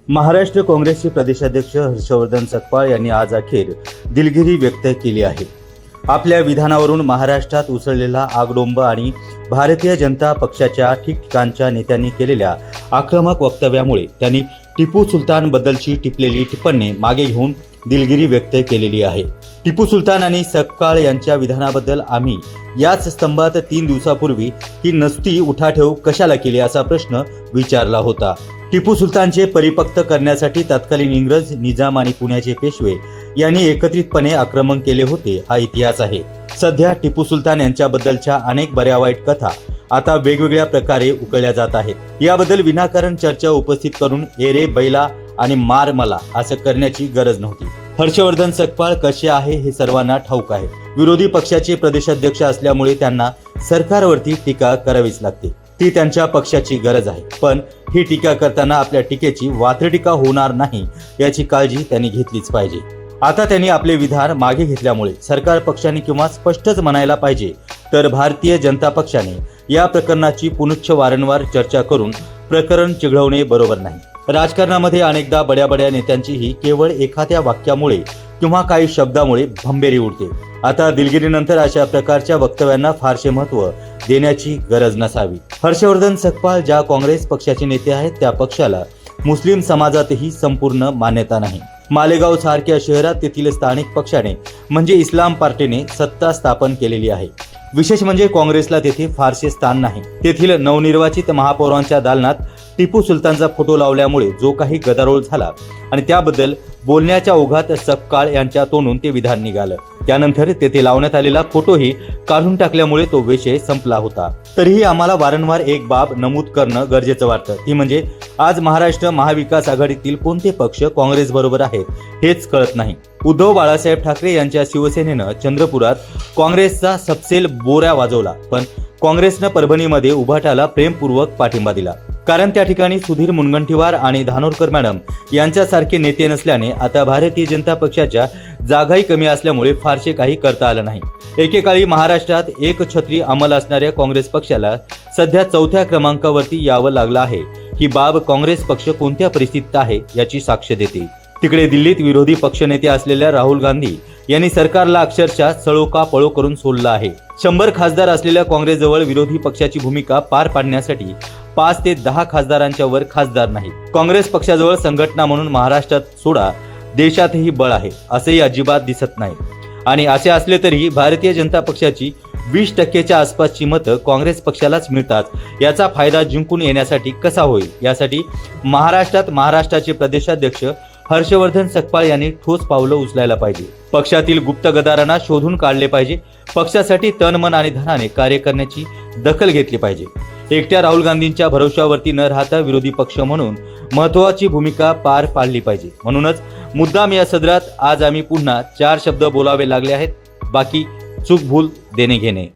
महाराष्ट्र काँग्रेसचे प्रदेशाध्यक्ष हर्षवर्धन सकपाळ यांनी आज अखेर दिलगिरी व्यक्त केली आहे। आपल्या विधानावरून महाराष्ट्रात उसळलेला आगडोंब आणि भारतीय जनता पक्षाच्या ठिकठिकाणच्या नेत्यांनी केलेल्या आक्रमक वक्तव्यामुळे त्यांनी टिपू सुलतान बद्दलची टिपलेली टिप्पणी मागे घेऊन दिलगिरी व्यक्त केलेली आहे। टिपू सुलतान आणि सकपाळ यांच्या विधानाबद्दल आम्ही याच स्तंभात 3 दिवसापूर्वी ही नसती उठाठेव कशाला केली असा प्रश्न विचारला होता। टिपू सुलतानचे परिपक्व करण्यासाठी तत्कालीन इंग्रज, निजाम आणि पुण्याचे पेशवे यांनी एकत्रितपणे आक्रमण केले होते हा इतिहास आहे। सध्या टिपू सुलतान यांच्याबद्दलच्या अनेक बऱ्या वाईट कथा आता वेगवेगळ्या प्रकारे उकळल्या जात आहेत। याबद्दल विनाकारण चर्चा उपस्थित करून एरे बैला आणि मार मला असं करण्याची गरज नव्हती। हर्षवर्धन सकपाळ कसे आहे हे सर्वांना ठाऊक आहे। विरोधी पक्षाचे प्रदेशाध्यक्ष असल्यामुळे त्यांना सरकारवरती टीका करावीच लागते, ती त्यांच्या पक्षाची गरज आहे। पण ही टीका करताना आपल्या टीकेची वात्रटिका होणार नाही याची काळजी त्यांनी घेतलीच पाहिजे। आता त्यांनी आपले विधान मागे घेतल्यामुळे सरकार पक्षाने किंवा स्पष्टच म्हणायला पाहिजे तर भारतीय जनता पक्षाने या प्रकरणाची पुनश्च वारंवार चर्चा करून प्रकरण चिघळवणे बरोबर नाही। राजकारणामध्ये अनेकदा बड्या नेत्यांचीही केवळ एखाद्या वाक्यामुळे किंवा काही शब्दामुळे भंबेरी उडते। आता दिलगिरीनंतर अशा प्रकारच्या वक्तव्यांना फारसे महत्त्व देण्याची गरज नसावी। हर्षवर्धन सकपाळ ज्या काँग्रेस पक्षाचे नेते आहेत त्या पक्षाला मुस्लिम समाजातही संपूर्ण मान्यता नाही। मालेगाव सारख्या शहरात तेथील स्थानिक पक्षाने म्हणजे इस्लाम पार्टीने सत्ता स्थापन केलेली आहे। विशेष म्हणजे काँग्रेसला तेथे फारसे स्थान नाही। तेथील नवनिर्वाचित महापौरांच्या दालनात टिपू सुलतानचा फोटो लावल्यामुळे जो काही गदारोळ झाला आणि त्याबद्दल बोलण्याच्या ओघात सकपाळ यांच्या तोंडून ते विधान निघालं। त्यानंतर तेथे लावण्यात आलेला फोटोही काढून टाकल्यामुळे तो विषय संपला होता। तरीही आम्हाला वारंवार एक बाब नमूद करणं गरजेचं वाटतं, ती म्हणजे आज महाराष्ट्र महाविकास आघाडीतील कोणते पक्ष काँग्रेस बरोबर आहेत हेच कळत नाही। उद्धव बाळासाहेब ठाकरे यांच्या शिवसेनेनं चंद्रपुरात काँग्रेसचा सपसेल बोऱ्या वाजवला, पण काँग्रेसनं परभणीमध्ये उभाटाला प्रेमपूर्वक पाठिंबा दिला, कारण त्या ठिकाणी सुधीर मुनगंटीवार आणि धानोरकर मॅडम यांच्यासारखे नेते नसल्याने आता भारतीय जनता पक्षाच्या जागाही कमी असल्यामुळे फारसे काही करता आलं नाही। एकेकाळी महाराष्ट्रात एक छत्री अंमल असणाऱ्या काँग्रेस पक्षाला सध्या 4थ्या क्रमांकावरती यावं लागलं आहे। ही बाब काँग्रेस पक्ष कोणत्या परिस्थितीत आहे याची साक्ष देते। तिकडे दिल्लीत विरोधी पक्षनेते असलेल्या राहुल गांधी यांनी सरकारला अक्षरशः सळोका पळो करून सोडलं आहे। 100 खासदार असलेल्या काँग्रेसजवळ विरोधी पक्षाची भूमिका पार पाडण्यासाठी 5 ते 10 खासदारांच्या वर खासदार नाहीत। काँग्रेस पक्षाजवळ संघटना म्हणून महाराष्ट्रात सोडा देशातही बळ आहे असंही अजिबात दिसत नाही। आणि असे असले तरी भारतीय जनता पक्षाची 20% आसपासची मतं काँग्रेस पक्षालाच मिळतात। याचा फायदा जिंकून येण्यासाठी कसा होईल यासाठी महाराष्ट्राचे प्रदेशाध्यक्ष हर्षवर्धन सकपाळ यांनी ठोस पावलं उचलायला पाहिजे। पक्षातील गुप्त गदारांना शोधून काढले पाहिजे। पक्षासाठी तन मन आणि धनाने कार्य करण्याची दखल घेतली पाहिजे। एकट्या राहुल गांधींच्या भरोश्यावरती न राहता विरोधी पक्ष म्हणून महत्त्वाची भूमिका पार पाडली पाहिजे। म्हणूनच मुद्दाम या सदरात आज आम्ही पुन्हा 4 शब्द बोलावे लागले आहेत, बाकी चूक भूल देणे घेणे।